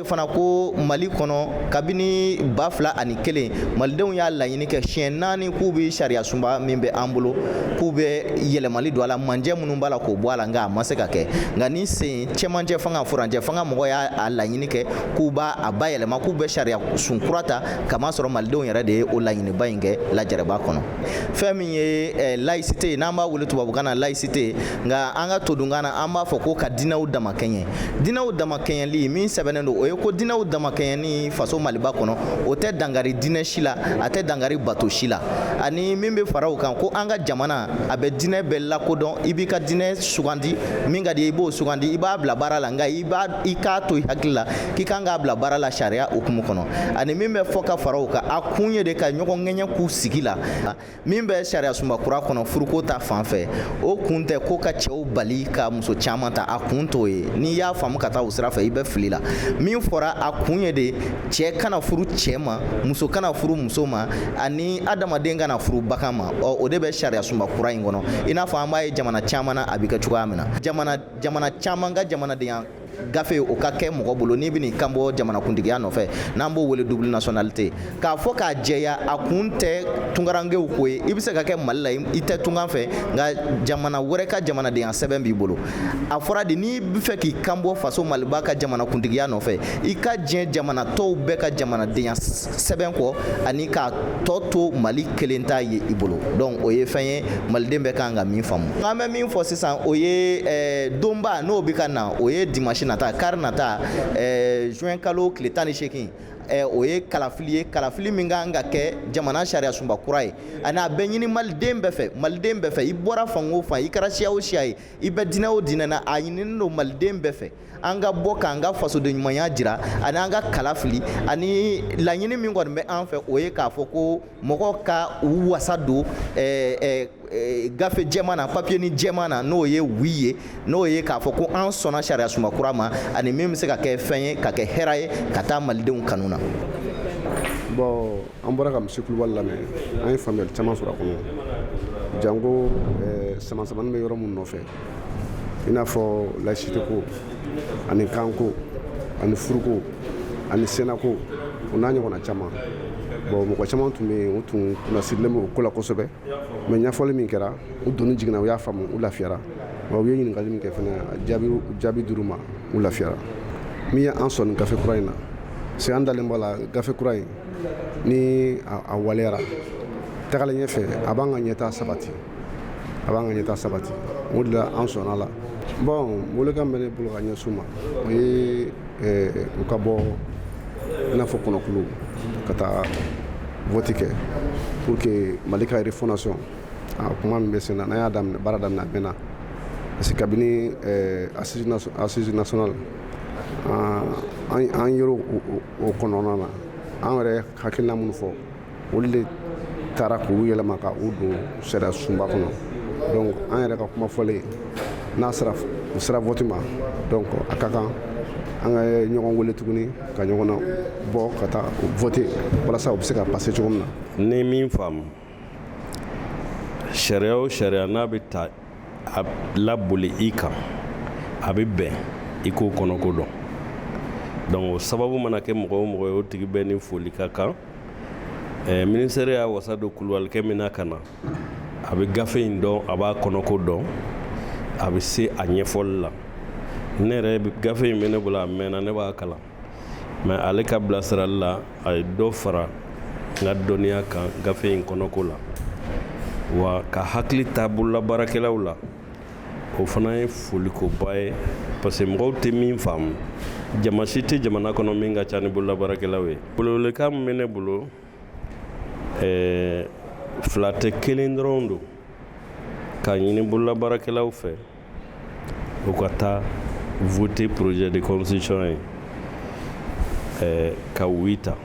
fana ko Mali kɔnɔ kabini 2001 malidenw y'a laɲini kɛ siɲɛ 4 k'u bɛ sariya sunba min bɛ an bolo k'u bɛ yɛlɛmali don a la manjɛ minnu b'a la k'o bɔ a la nka a ma se ka kɛ nka ni sen cɛmancɛ fanga furancɛ fanga mɔgɔ y'a laɲini kɛ k'u b'a bayɛlɛma k'u bɛ sariya sun kura ta kamasɔrɔ malidenw yɛrɛ de ye o laɲiniba in kɛ lajaraba kɔnɔ fɛn min ye laïcité n'an b'a wele tubabukan na laïcité nka an ka todunkan na an b'a fɔ ko ka dinɛw damakɛɲɛ dinɛw damakɛɲɛli min sɛbɛnnen don o ye ko dinɛw damakɛɲɛni faso Maliba kɔnɔ o tɛ dangari dinɛ si la a tɛ dangari bato si la ani min bɛ fara o kan ko an ka jamana a bɛ dinɛ bɛɛ lakodɔn i b'i ka dinɛ sugandi min ka di i b'o sugandi i b'a bila baara la nka i k'a to i hakili la k'i kan k'a bila baara la sariya hukumu kɔnɔ ani min bɛ fɔ ka fara o kan a kun ye de ka ɲɔgɔn ŋɛɲɛ k'u sigi la min bɛ sariya sunba kura kɔnɔ furuko ta fan fɛ o kun tɛ ko ka cɛw bali ka muso caman ta a kun t'o ye n'i y'a faamu ka taa o sira fɛ i bɛ fili la min fɔra a kun ye de cɛ kana furu cɛ ma muso kana furu muso ma ani adamaden kana furu bagan ma o de bɛ sariya sunba kura in kɔnɔ i n'a fɔ an b'a ye jamana caman na a bɛ kɛ cogoya min na jamana caman ka jamanadenya gafe o ka kɛ mɔgɔ bolo n'i bɛn'i kan bɔ jamanakuntigiya nɔfɛ n'an b'o wele double nationalité k'a fɔ k'a jɛya a kun tɛ tungarankew ko ye i bɛ se ka kɛ Mali la i tɛ tungan fɛ nka jamana wɛrɛ ka jamanadenya sɛbɛn b'i bolo a fɔra de n'i bɛ fɛ k'i kan bɔ faso Maliba ka jamanakuntigiya nɔfɛ i ka diɲɛ jamana tɔw bɛɛ ka jamanadenya sɛbɛn kɔ ani k'a tɔ to Mali kelen ta ye i bolo donc o ye fɛn ye maliden bɛɛ kan ka min faamu an bɛ min fɔ sisan o ye donba n'o bɛ ka na o ye dimanche nata kari nata juin kalo tile 18 o ye kalafili min kan ka kɛ jamana sariya sunba kura ye ani a bɛ ɲini maliden bɛɛ fɛ i bɔra fan o fan i kɛra siya o siya ye i bɛ dinɛ o dinɛ na a ɲininen don maliden bɛɛ fɛ an ka bɔ k'an ka fasoden ɲumanya jira ani an ka kalafili ani laɲini min kɔni bɛ an fɛ o ye k'a fɔ ko mɔgɔw ka u wasa don gafe jɛman na papier ni jɛman na n'o ye wi ye n'o ye k'a fɔ ko an sɔnna sariya sunba kura ma ani min bɛ se ka kɛ fɛn ye ka kɛ hɛrɛ ye ka taa malidenw kanu na. Bon an bɔra ka misi kulubali lamɛn an ye faamuyali caman sɔrɔ a kɔnɔ jango samasamani bɛ yɔrɔ min nɔfɛ i n'a fɔ laïcité ko ani kanko ani furuko ani sɛnɛko o n'a ɲɔgɔnna caman bon mɔgɔ caman tun bɛ yen u tun kunnasirilen bɛ o ko la kosɛbɛ mais ɲɛfɔli min kɛra u donni jiginna u y'a faamu u lafiyara wa u ye ɲininkali min kɛ fana jaabi dir'u ma u lafiyara min ye an sɔn gafe kura in na c'est an dalen b'a la gafe kura in ni a waleyara tagalen ɲɛfɛ a b'an ka ɲɛtaa sabati o de la an sɔnna la bon welekan bɛ ne bolo ka ɲɛsin u ma o ye u ka bɔ i n'a fɔ kɔnɔkulu ka taa vote kɛ pour que Mali ka refondation a kuma min bɛ sen na n'an y'a daminɛ baara daminɛ a mɛnna parce que kabini assise nationale an yɛrɛ o kɔnɔna na an yɛrɛ hakilina minnu fɔ olu de taara k'u yɛlɛma ka u don sariya sunba kɔnɔ donc an yɛrɛ ka kuma fɔlen n'a sera vote ma donc a ka kan an ka ɲɔgɔn wele tuguni ka ɲɔgɔn bɔ ka taa vote walasa u bɛ se ka passer cogo min na. Ni min faamu sariya o sariya n'a bɛ ta a laboli i kan a bɛ bɛn i k'o kɔnɔko dɔn donc o sababu mana kɛ mɔgɔ o mɔgɔ ye o tigi bɛɛ ni foli ka kan ministère y'a wasa don kuluwalikɛ min na ka na a bɛ gafe in dɔn a b'a kɔnɔko dɔn a bɛ se a ɲɛfɔli la ne yɛrɛ gafe in bɛ ne bolo a mɛnna ne b'a kalan mais ale ka bilasirali la a ye dɔ fara n ka dɔnniya kan gafe in kɔnɔko la wa ka hakili ta bololabaarakɛlaw la o fana ye folikoba ye parce que mɔgɔw tɛ min faamu jama si tɛ jamana kɔnɔ min ka ca ni bololabaarakɛlaw ye welewelekan min bɛ ne bolo fila tɛ kelen dɔrɔn don ka ɲini bololabaarakɛlaw fɛ u ka taa voter projet de constitution ye ka 8 ans